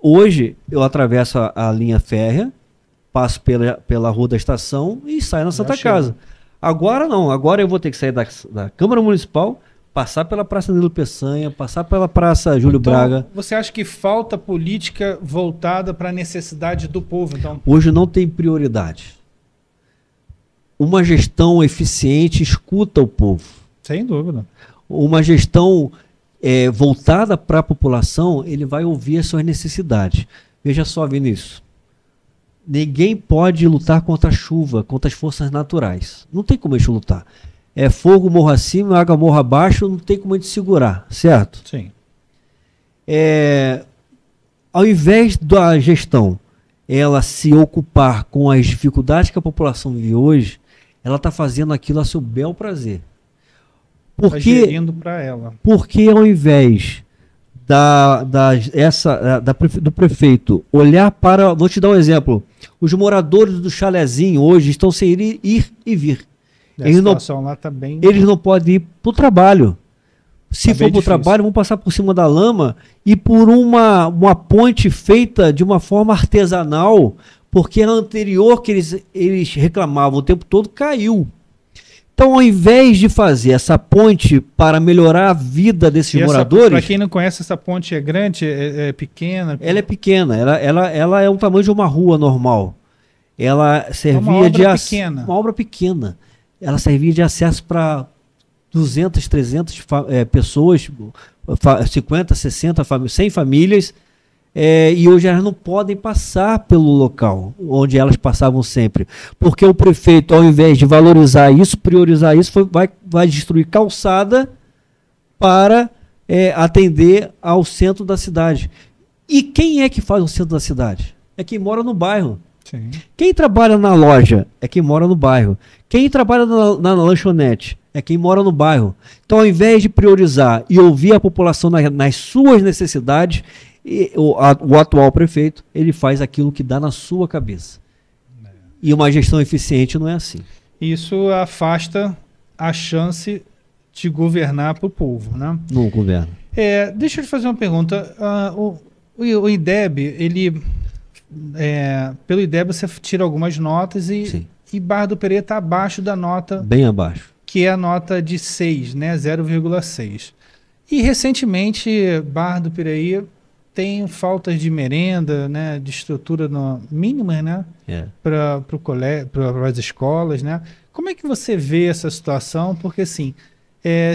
Hoje eu atravesso a linha férrea, passo pela rua da estação e saio na Santa Casa. Agora não, agora eu vou ter que sair da Câmara Municipal, passar pela Praça Nilo Peçanha, passar pela Praça Júlio Braga. Você acha que falta política voltada para a necessidade do povo? Então? Hoje não tem prioridade. Uma gestão eficiente escuta o povo. Sem dúvida. Uma gestão voltada para a população, ele vai ouvir as suas necessidades. Veja só, Vinícius. Ninguém pode lutar contra a chuva, contra as forças naturais. Não tem como a gente lutar. É fogo morro acima, água morro abaixo, não tem como a gente segurar, certo? Sim. Ao invés da gestão ela se ocupar com as dificuldades que a população vive hoje, ela está fazendo aquilo a seu bel prazer. Porque ao invés do prefeito olhar para... Vou te dar um exemplo. Os moradores do Chalezinho hoje estão sem ir e vir. Eles não podem ir para o trabalho. Se for para o trabalho, vão passar por cima da lama e por uma ponte feita de uma forma artesanal, porque a anterior que eles reclamavam o tempo todo caiu. Então, ao invés de fazer essa ponte para melhorar a vida desses moradores... Para quem não conhece, essa ponte é grande, é pequena? Ela é pequena, ela é o tamanho de uma rua normal. Ela servia uma obra pequena. Ela servia de acesso para 200, 300 pessoas, 50, 60, 100 famílias, e hoje elas não podem passar pelo local onde elas passavam sempre, porque o prefeito, ao invés de valorizar isso, priorizar isso, vai destruir calçada para atender ao centro da cidade. E quem é que faz o centro da cidade? É quem mora no bairro. Sim. Quem trabalha na loja é quem mora no bairro. Quem trabalha na lanchonete é quem mora no bairro. Então, ao invés de priorizar e ouvir a população nas suas necessidades, o atual prefeito, ele faz aquilo que dá na sua cabeça. E uma gestão eficiente não é assim. Isso afasta a chance de governar para o povo, né? Não governa. Deixa eu te fazer uma pergunta. O IDEB, pelo IDEB você tira algumas notas e Barra do Piraí está abaixo da nota... Bem abaixo. Que é a nota de 6, né? 0,6. E recentemente, Barra do Piraí tem faltas de merenda, né? De estrutura mínima, né? Para as escolas, né? Como é que você vê essa situação? Porque assim,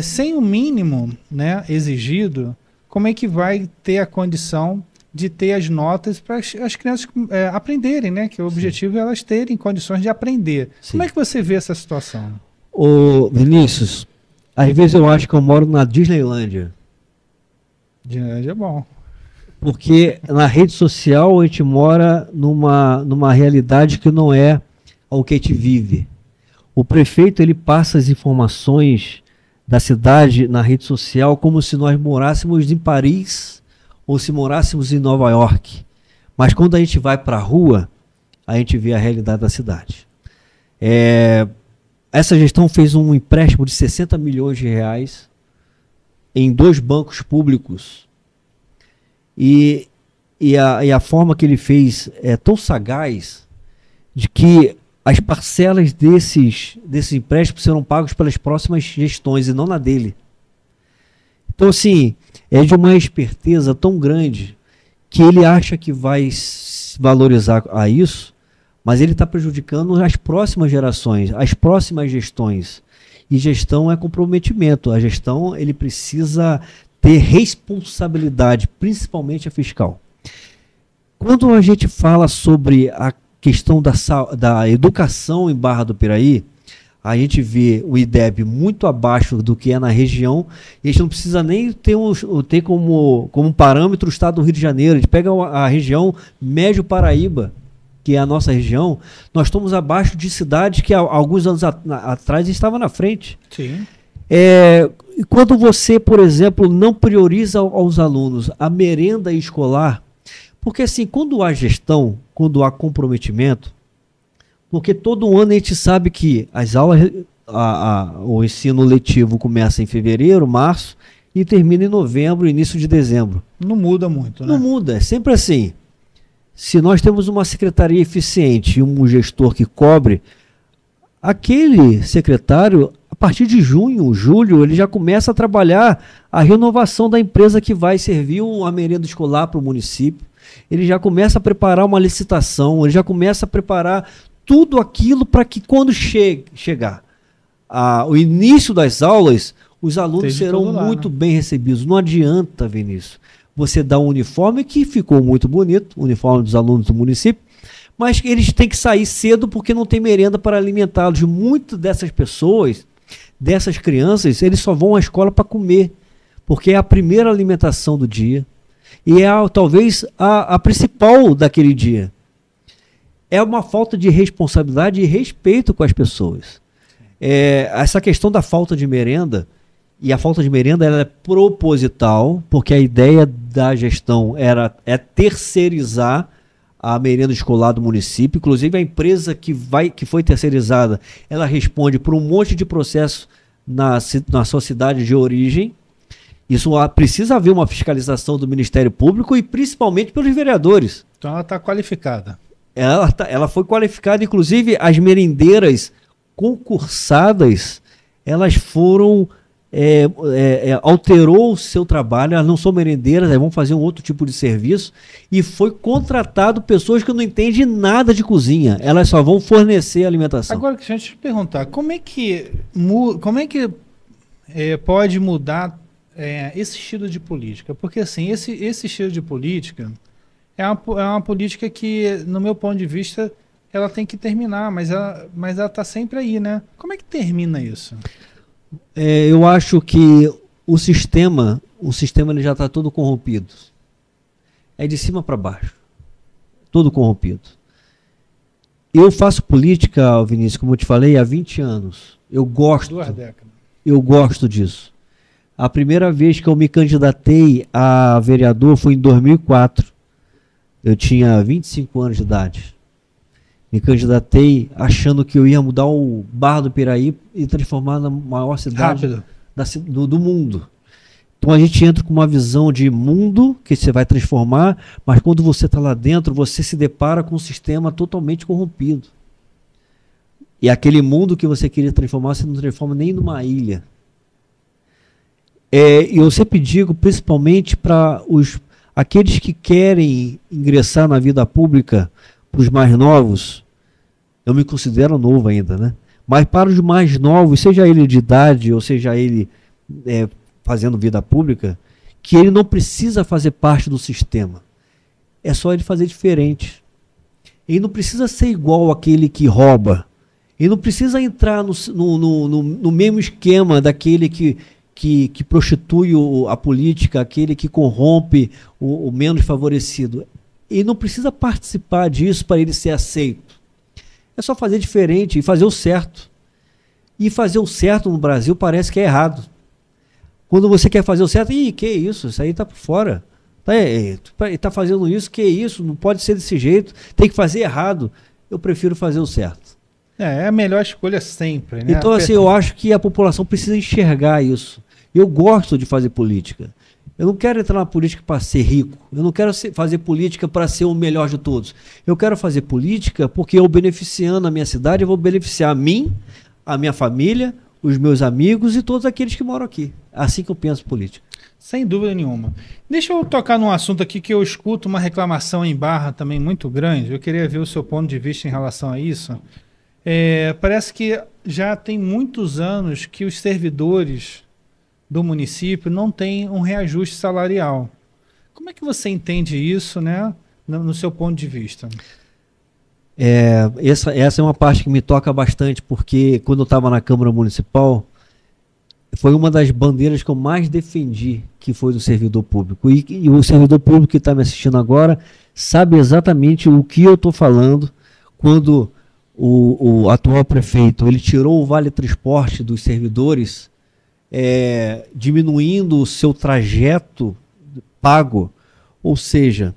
sem o mínimo, né, exigido, como é que vai ter a condição de ter as notas para as crianças aprenderem, né? Que o objetivo é elas terem condições de aprender. Sim. Como é que você vê essa situação? Ô, Vinícius, às vezes eu acho que eu moro na Disneylândia. Disneylândia é bom. Porque na rede social a gente mora numa realidade que não é o que a gente vive. O prefeito ele passa as informações da cidade na rede social como se nós morássemos em Paris ou se morássemos em Nova York. Mas quando a gente vai para a rua, a gente vê a realidade da cidade. Essa gestão fez um empréstimo de 60 milhões de reais em 2 bancos públicos. E a forma que ele fez é tão sagaz de que as parcelas desses empréstimos serão pagos pelas próximas gestões e não na dele. Então, assim, é de uma esperteza tão grande que ele acha que vai valorizar a isso, mas ele está prejudicando as próximas gerações, as próximas gestões. E gestão é comprometimento. A gestão ele precisa ter responsabilidade, principalmente a fiscal. Quando a gente fala sobre a questão da educação em Barra do Piraí, a gente vê o IDEB muito abaixo do que é na região, e a gente não precisa nem ter como parâmetro o estado do Rio de Janeiro. A gente pega a região Médio Paraíba, que é a nossa região, nós estamos abaixo de cidades que há alguns anos atrás estava na frente. Sim. Quando você, por exemplo, não prioriza aos alunos a merenda escolar, porque assim, quando há gestão, quando há comprometimento, porque todo ano a gente sabe que as aulas, o ensino letivo começa em fevereiro, março e termina em novembro, início de dezembro. Não muda muito, né? Não muda, é sempre assim. Se nós temos uma secretaria eficiente e um gestor que cobre, aquele secretário, a partir de junho, julho, ele já começa a trabalhar a renovação da empresa que vai servir uma merenda escolar para o município. Ele já começa a preparar uma licitação, ele já começa a preparar tudo aquilo para que quando chegar o início das aulas, os alunos serão muito bem recebidos. Não adianta, Vinícius, você dá um uniforme que ficou muito bonito, o uniforme dos alunos do município, mas eles têm que sair cedo porque não tem merenda para alimentá-los. Muitas dessas pessoas, dessas crianças, eles só vão à escola para comer, porque é a primeira alimentação do dia e é talvez a principal daquele dia. É uma falta de responsabilidade e respeito com as pessoas. Essa questão da falta de merenda, e a falta de merenda ela é proposital, porque a ideia da gestão é terceirizar a merenda escolar do município. Inclusive a empresa que foi terceirizada, ela responde por um monte de processo na sua cidade de origem. Isso precisa haver uma fiscalização do Ministério Público e principalmente pelos vereadores. Então ela está qualificada. Ela foi qualificada, inclusive as merendeiras concursadas, elas foram, alterou o seu trabalho, elas não são merendeiras, elas vão fazer um outro tipo de serviço, e foi contratado pessoas que não entendem nada de cozinha, elas só vão fornecer alimentação. Agora, deixa eu te perguntar, como é que pode mudar esse estilo de política? Porque assim, esse estilo de política é uma política que, no meu ponto de vista, ela tem que terminar, mas ela está sempre aí, né? Como é que termina isso? Eu acho que o sistema ele já está todo corrompido. É de cima para baixo. Todo corrompido. Eu faço política, Vinícius, como eu te falei, há 20 anos. Eu gosto. 2 décadas. Eu gosto disso. A primeira vez que eu me candidatei a vereador foi em 2004. Eu tinha 25 anos de idade. Me candidatei achando que eu ia mudar o Barra do Piraí e transformar na maior cidade do mundo. Então a gente entra com uma visão de mundo que você vai transformar, mas quando você está lá dentro, você se depara com um sistema totalmente corrompido. E aquele mundo que você queria transformar, você não transforma nem numa ilha. Eu sempre digo, principalmente para aqueles que querem ingressar na vida pública, para os mais novos, eu me considero novo ainda, né? Mas para os mais novos, seja ele de idade ou seja ele fazendo vida pública, que ele não precisa fazer parte do sistema. É só ele fazer diferente. Ele não precisa ser igual àquele que rouba. Ele não precisa entrar no mesmo esquema daquele que prostitui a política, aquele que corrompe o menos favorecido. Ele não precisa participar disso para ele ser aceito. É só fazer diferente e fazer o certo. E fazer o certo no Brasil parece que é errado. Quando você quer fazer o certo, que isso? Isso aí tá por fora. Tá fazendo isso, que isso? Não pode ser desse jeito. Tem que fazer errado. Eu prefiro fazer o certo. É a melhor escolha sempre, né? Então, assim, eu acho que a população precisa enxergar isso. Eu gosto de fazer política. Eu não quero entrar na política para ser rico. Eu não quero fazer política para ser o melhor de todos. Eu quero fazer política porque eu, beneficiando a minha cidade, eu vou beneficiar a mim, a minha família, os meus amigos e todos aqueles que moram aqui. Assim que eu penso política. Sem dúvida nenhuma. Deixa eu tocar num assunto aqui que eu escuto uma reclamação em Barra também muito grande. Eu queria ver o seu ponto de vista em relação a isso. Parece que já tem muitos anos que os servidores do município não têm um reajuste salarial. Como é que você entende isso, né, no seu ponto de vista? Essa é uma parte que me toca bastante, porque quando eu estava na Câmara Municipal, foi uma das bandeiras que eu mais defendi, que foi do servidor público. E o servidor público que está me assistindo agora sabe exatamente o que eu estou falando quando o atual prefeito ele tirou o vale-transporte dos servidores, diminuindo o seu trajeto pago. Ou seja,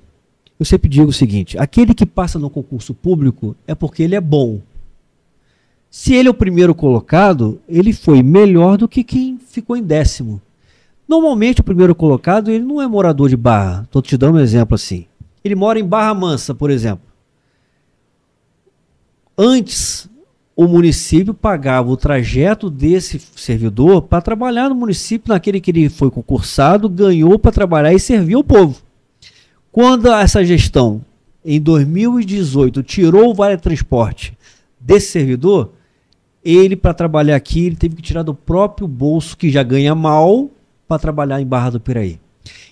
eu sempre digo o seguinte: aquele que passa no concurso público é porque ele é bom. Se ele é o primeiro colocado, ele foi melhor do que quem ficou em 10º. Normalmente o primeiro colocado ele não é morador de Barra. Estou te dando um exemplo assim. Ele mora em Barra Mansa, por exemplo. Antes, o município pagava o trajeto desse servidor para trabalhar no município, naquele que ele foi concursado, ganhou para trabalhar e servir ao povo. Quando essa gestão, em 2018, tirou o vale-transporte desse servidor, ele, para trabalhar aqui, ele teve que tirar do próprio bolso, que já ganha mal, para trabalhar em Barra do Piraí.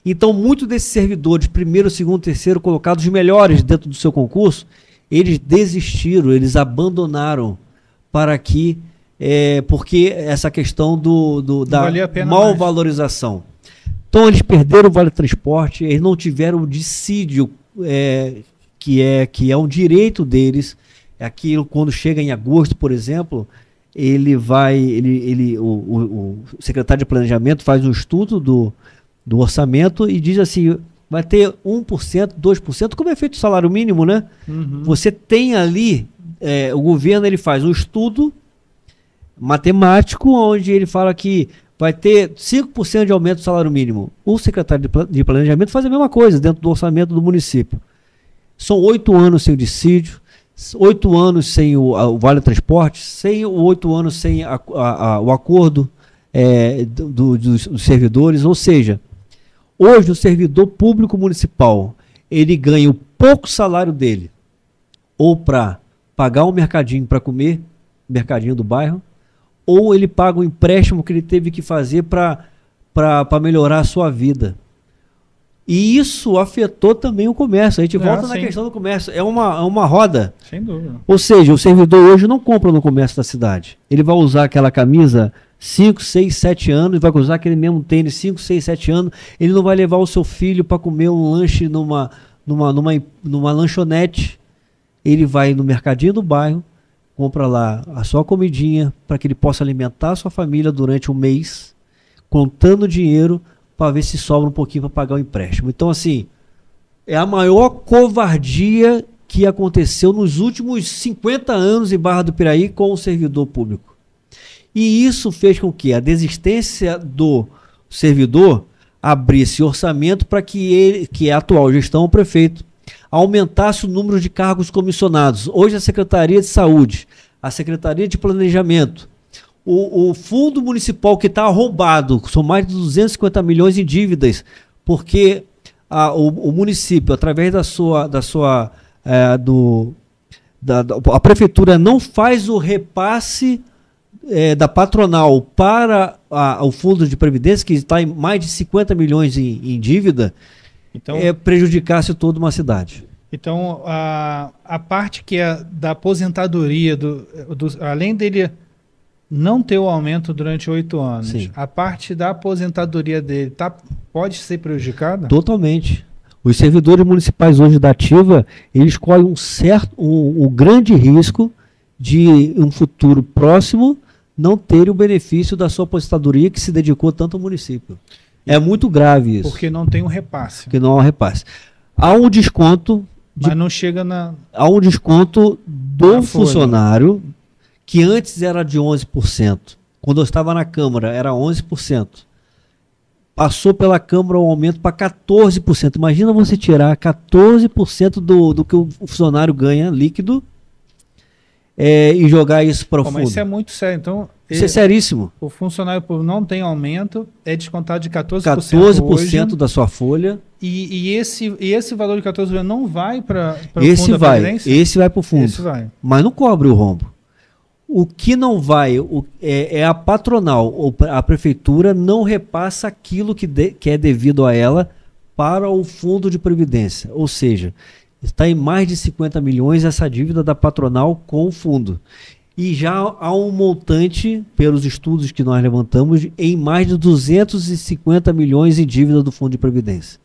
Então, muitos desses servidores, primeiro, segundo, terceiro, colocados os melhores dentro do seu concurso, eles desistiram, eles abandonaram para aqui, porque essa questão da mal valorização. Então, eles perderam o vale-transporte, eles não tiveram o dissídio, que é um direito deles. Aquilo, quando chega em agosto, por exemplo, o secretário de Planejamento faz um estudo do orçamento e diz assim, vai ter 1%, 2%, como é feito o salário mínimo, né? Uhum. Você tem ali, o governo ele faz um estudo matemático, onde ele fala que vai ter 5% de aumento do salário mínimo. O secretário de Planejamento faz a mesma coisa dentro do orçamento do município. São 8 anos sem o dissídio, 8 anos sem o vale-transporte, 8 anos sem o acordo dos servidores. Ou seja, hoje o servidor público municipal, ele ganha o pouco salário dele, ou para pagar um mercadinho para comer, mercadinho do bairro, ou ele paga o empréstimo que ele teve que fazer para melhorar a sua vida. E isso afetou também o comércio. A gente volta na questão do comércio. É uma roda. Sem dúvida. Ou seja, o servidor hoje não compra no comércio da cidade. Ele vai usar aquela camisa 5, 6, 7 anos, vai usar aquele mesmo tênis 5, 6, 7 anos. Ele não vai levar o seu filho para comer um lanche numa lanchonete. Ele vai no mercadinho do bairro, compra lá a sua comidinha para que ele possa alimentar a sua família durante um mês, contando dinheiro para ver se sobra um pouquinho para pagar o empréstimo. Então, assim, é a maior covardia que aconteceu nos últimos 50 anos em Barra do Piraí com o servidor público. E isso fez com que a desistência do servidor abrisse orçamento para que a atual gestão, o prefeito, aumentasse o número de cargos comissionados. Hoje a Secretaria de Saúde, a Secretaria de Planejamento, o fundo municipal que está arrombado, são mais de 250 milhões em dívidas, porque o município, através a prefeitura não faz o repasse da patronal para o fundo de previdência, que está em mais de 50 milhões em dívida, então, prejudicasse toda uma cidade. Então, a parte que é da aposentadoria, além dele não ter o aumento durante 8 anos, sim, a parte da aposentadoria dele pode ser prejudicada? Totalmente. Os servidores municipais hoje da ativa, eles correm um grande risco de um futuro próximo não terem o benefício da sua aposentadoria que se dedicou tanto ao município. É muito grave isso. Porque não tem um repasse. Porque não há um repasse. Há um desconto. Mas não chega na... Há um desconto do funcionário, que antes era de 11%. Quando eu estava na Câmara, era 11%. Passou pela Câmara o aumento para 14%. Imagina você tirar 14% do que o funcionário ganha líquido e jogar isso para o fundo. Mas isso é muito sério. Então, isso é seríssimo. O funcionário público não tem aumento, é descontado de 14%. 14% da sua folha. E esse valor de 14% não vai para o fundo da Previdência? Esse vai para o fundo. Esse vai. Mas não cobre o rombo. O que não vai é a patronal ou a prefeitura não repassa aquilo que é devido a ela para o fundo de previdência. Ou seja, está em mais de 50 milhões essa dívida da patronal com o fundo. E já há um montante, pelos estudos que nós levantamos, em mais de 250 milhões em dívida do fundo de previdência.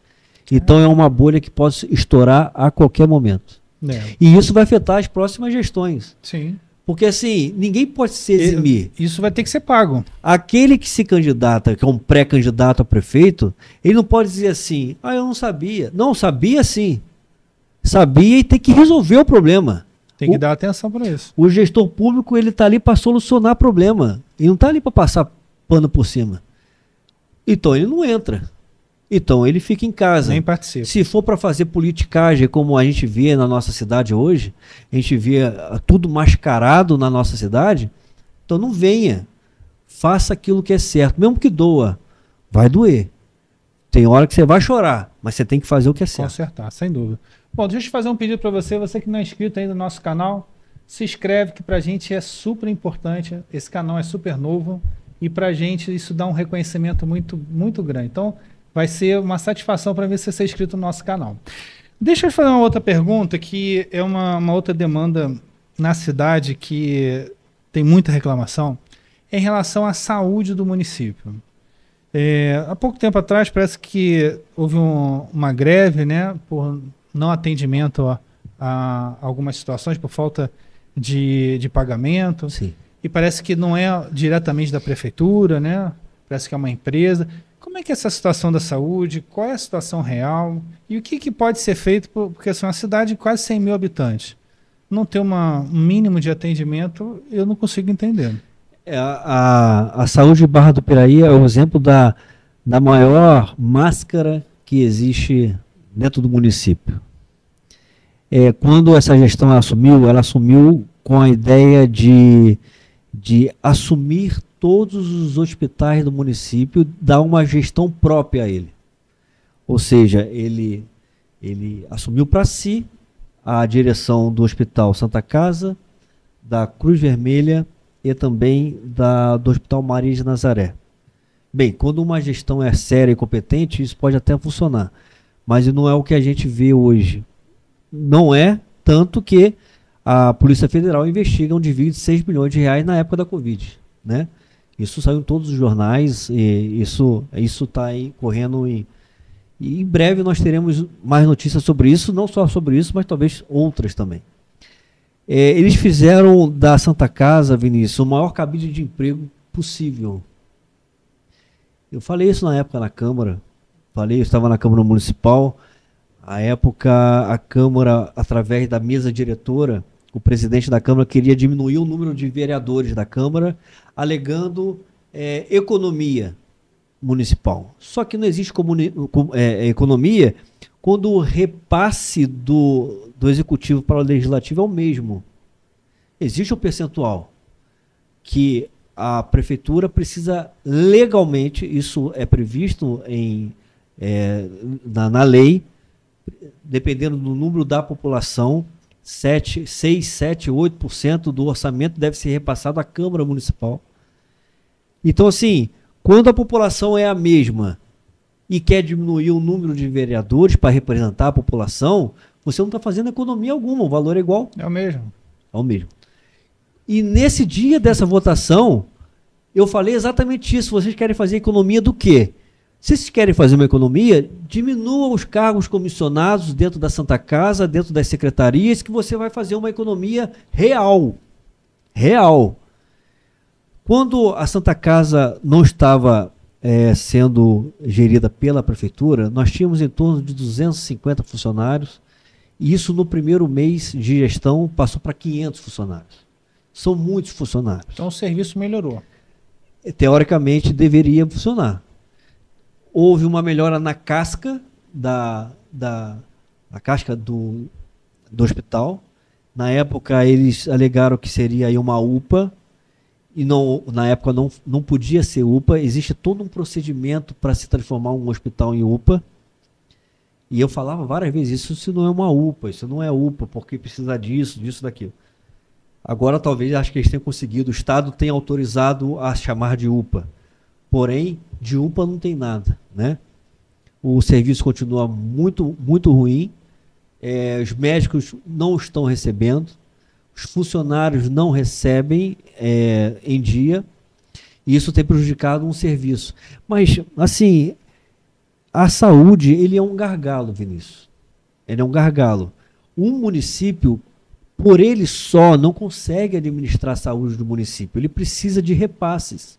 Então é uma bolha que pode estourar a qualquer momento. E isso vai afetar as próximas gestões. Sim. Porque assim, ninguém pode se eximir. Isso vai ter que ser pago. Aquele que se candidata, que é um pré-candidato a prefeito, ele não pode dizer assim, eu não sabia. Não, sabia sim. Sabia e tem que resolver o problema. Tem que dar atenção para isso. O gestor público, ele está ali para solucionar problema. Ele não está ali para passar pano por cima. Então ele não entra. Então ele fica em casa. Nem participa. Se for para fazer politicagem, como a gente vê na nossa cidade hoje, a gente vê tudo mascarado na nossa cidade, então não venha. Faça aquilo que é certo. Mesmo que doa, vai doer. Tem hora que você vai chorar, mas você tem que fazer o que é certo. Consertar, sem dúvida. Bom, deixa eu fazer um pedido para você que não é inscrito ainda no nosso canal, se inscreve, que pra gente é super importante. Esse canal é super novo e pra gente isso dá um reconhecimento muito, muito grande. Então, vai ser uma satisfação para ver se você é inscrito no nosso canal. Deixa eu te fazer uma outra pergunta, que é uma outra demanda na cidade que tem muita reclamação, em relação à saúde do município. Há pouco tempo atrás, parece que houve uma greve, né, por não atendimento a algumas situações, por falta de pagamento. Sim. E parece que não é diretamente da prefeitura, né? Parece que é uma empresa. Como é que é essa situação da saúde? Qual é a situação real? E o que pode ser feito? Porque é uma cidade de quase 100 mil habitantes. Não ter um mínimo de atendimento, eu não consigo entender. A saúde de Barra do Piraí é o exemplo da maior máscara que existe dentro do município. Quando essa gestão ela assumiu com a ideia de assumir todos os hospitais do município, dar uma gestão própria a ele. Ou seja, ele assumiu para si a direção do Hospital Santa Casa, da Cruz Vermelha e também do Hospital Maria de Nazaré. Bem, quando uma gestão é séria e competente, isso pode até funcionar, mas não é o que a gente vê hoje. Não é, tanto que a Polícia Federal investiga um desvio de 6 milhões de reais na época da Covid, né? Isso saiu em todos os jornais, e isso está aí correndo e em breve nós teremos mais notícias sobre isso, não só sobre isso, mas talvez outras também. Eles fizeram da Santa Casa, Vinícius, o maior cabide de emprego possível. Eu falei isso na época na Câmara, eu estava na Câmara Municipal, à época a Câmara, através da mesa diretora, o presidente da Câmara queria diminuir o número de vereadores da Câmara, alegando economia municipal. Só que não existe economia quando o repasse do executivo para o legislativo é o mesmo. Existe um percentual que a prefeitura precisa legalmente, isso é previsto na lei, dependendo do número da população, 6, 7, 8% do orçamento deve ser repassado à Câmara Municipal. Então, assim, quando a população é a mesma e quer diminuir o número de vereadores para representar a população, você não está fazendo economia alguma, o valor é igual. É o mesmo. É o mesmo. E nesse dia dessa votação, eu falei exatamente isso. Vocês querem fazer economia do quê? Se vocês querem fazer uma economia, diminua os cargos comissionados dentro da Santa Casa, dentro das secretarias, que você vai fazer uma economia real. Real. Quando a Santa Casa não estava sendo gerida pela prefeitura, nós tínhamos em torno de 250 funcionários, e isso no primeiro mês de gestão passou para 500 funcionários. São muitos funcionários. Então o serviço melhorou. Teoricamente deveria funcionar. Houve uma melhora na casca da casca do hospital. Na época eles alegaram que seria aí uma UPA, e não, na época não podia ser UPA. Existe todo um procedimento para se transformar um hospital em UPA. E eu falava várias vezes, isso não é uma UPA, isso não é UPA, porque precisa disso, daquilo. Agora talvez acho que eles tenham conseguido, o Estado tem autorizado a chamar de UPA. Porém, de UPA não tem nada, né? O serviço continua muito, muito ruim, os médicos não estão recebendo, os funcionários não recebem em dia, e isso tem prejudicado um serviço. Mas, assim, a saúde, ele é um gargalo, Vinícius. Ele é um gargalo. Um município, por ele só, não consegue administrar a saúde do município. Ele precisa de repasses.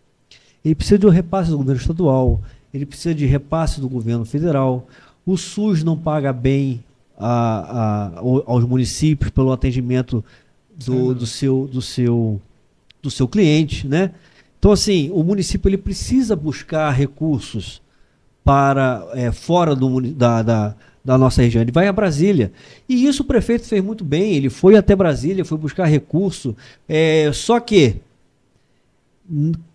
Ele precisa de um repasse do governo estadual, ele precisa de repasse do governo federal. O SUS não paga bem aos municípios pelo atendimento do seu cliente, né? Então, assim, o município ele precisa buscar recursos para fora da nossa região. Ele vai a Brasília. E isso o prefeito fez muito bem. Ele foi até Brasília, foi buscar recurso. Só que,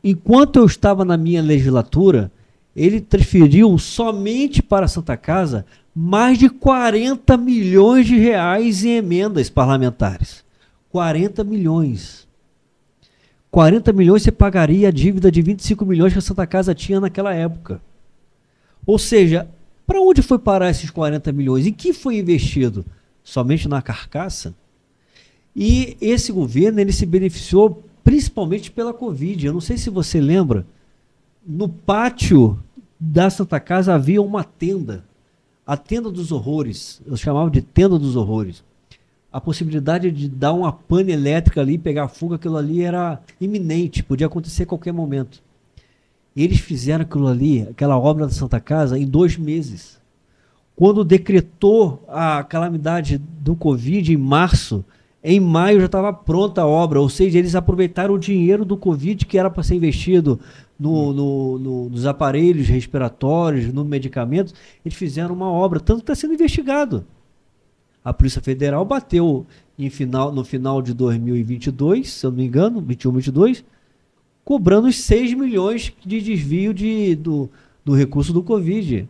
enquanto eu estava na minha legislatura, ele transferiu somente para a Santa Casa mais de 40 milhões de reais em emendas parlamentares. 40 milhões. 40 milhões você pagaria a dívida de 25 milhões que a Santa Casa tinha naquela época. Ou seja, para onde foi parar esses 40 milhões? Em que foi investido? Somente na carcaça? E esse governo ele se beneficiou principalmente pela Covid. Eu não sei se você lembra, no pátio da Santa Casa havia uma tenda, a tenda dos horrores. Eu chamava de tenda dos horrores. A possibilidade de dar uma pane elétrica ali, pegar fogo, aquilo ali era iminente, podia acontecer a qualquer momento. Eles fizeram aquilo ali, aquela obra da Santa Casa, em 2 meses. Quando decretou a calamidade do Covid em março, em maio já estava pronta a obra, ou seja, eles aproveitaram o dinheiro do Covid que era para ser investido nos aparelhos respiratórios, no medicamentos, eles fizeram uma obra, tanto que está sendo investigado. A Polícia Federal bateu no final de 2022, se eu não me engano, 21, 22, cobrando os 6 milhões de desvio do recurso do Covid.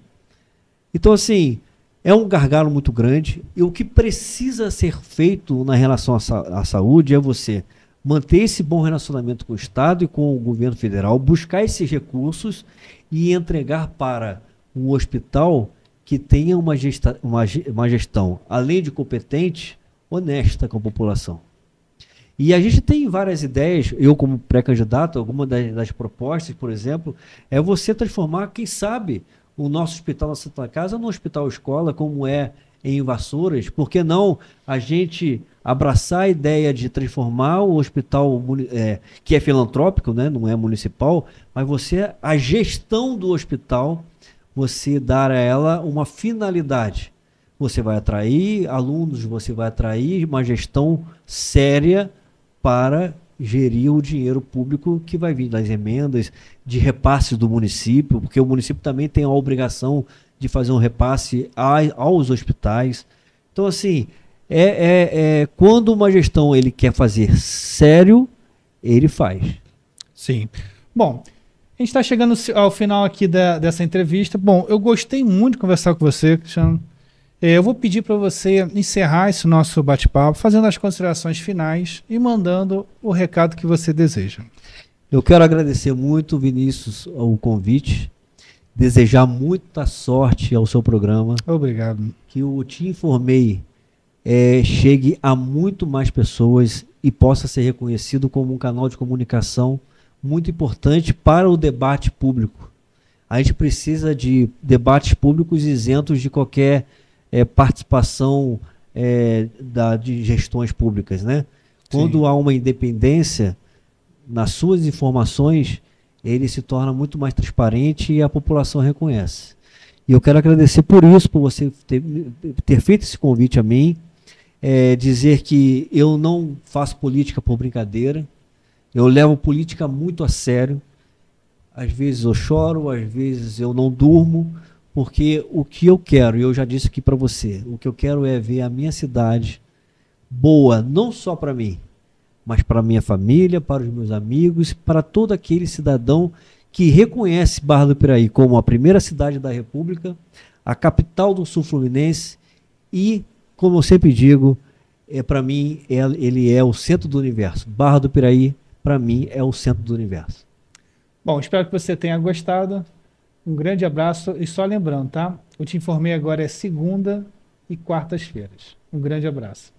Então, assim, é um gargalo muito grande, e o que precisa ser feito na relação à saúde é você manter esse bom relacionamento com o Estado e com o governo federal, buscar esses recursos e entregar para um hospital que tenha uma gestão, além de competente, honesta com a população. E a gente tem várias ideias, eu como pré-candidato, alguma das propostas, por exemplo, é você transformar, quem sabe, o nosso hospital na Santa Casa num hospital-escola, como é em Vassouras. Por que não a gente abraçar a ideia de transformar o hospital, que é filantrópico, né, não é municipal, mas a gestão do hospital, você dar a ela uma finalidade. Você vai atrair alunos, você vai atrair uma gestão séria para gerir o dinheiro público que vai vir das emendas, de repasse do município, porque o município também tem a obrigação de fazer um repasse aos hospitais. Então, assim, quando uma gestão ele quer fazer sério, ele faz. Sim. Bom, a gente está chegando ao final aqui dessa entrevista. Bom, eu gostei muito de conversar com você, Cristiano. Eu vou pedir para você encerrar esse nosso bate-papo, fazendo as considerações finais e mandando o recado que você deseja. Eu quero agradecer muito, Vinícius, o convite, desejar muita sorte ao seu programa. Obrigado. Que o Te Informei chegue a muito mais pessoas e possa ser reconhecido como um canal de comunicação muito importante para o debate público. A gente precisa de debates públicos isentos de qualquer participação de gestões públicas, né? Quando há uma independência, nas suas informações, ele se torna muito mais transparente e a população reconhece. E eu quero agradecer por isso, por você ter feito esse convite a mim, dizer que eu não faço política por brincadeira, eu levo política muito a sério. Às vezes eu choro, às vezes eu não durmo, porque o que eu quero, e eu já disse aqui para você, o que eu quero é ver a minha cidade boa, não só para mim, mas para a minha família, para os meus amigos, para todo aquele cidadão que reconhece Barra do Piraí como a primeira cidade da República, a capital do Sul Fluminense e, como eu sempre digo, para mim ele é o centro do universo. Barra do Piraí, para mim, é o centro do universo. Bom, espero que você tenha gostado. Um grande abraço e só lembrando, tá? Eu te informei agora é segunda e quartas-feiras. Um grande abraço.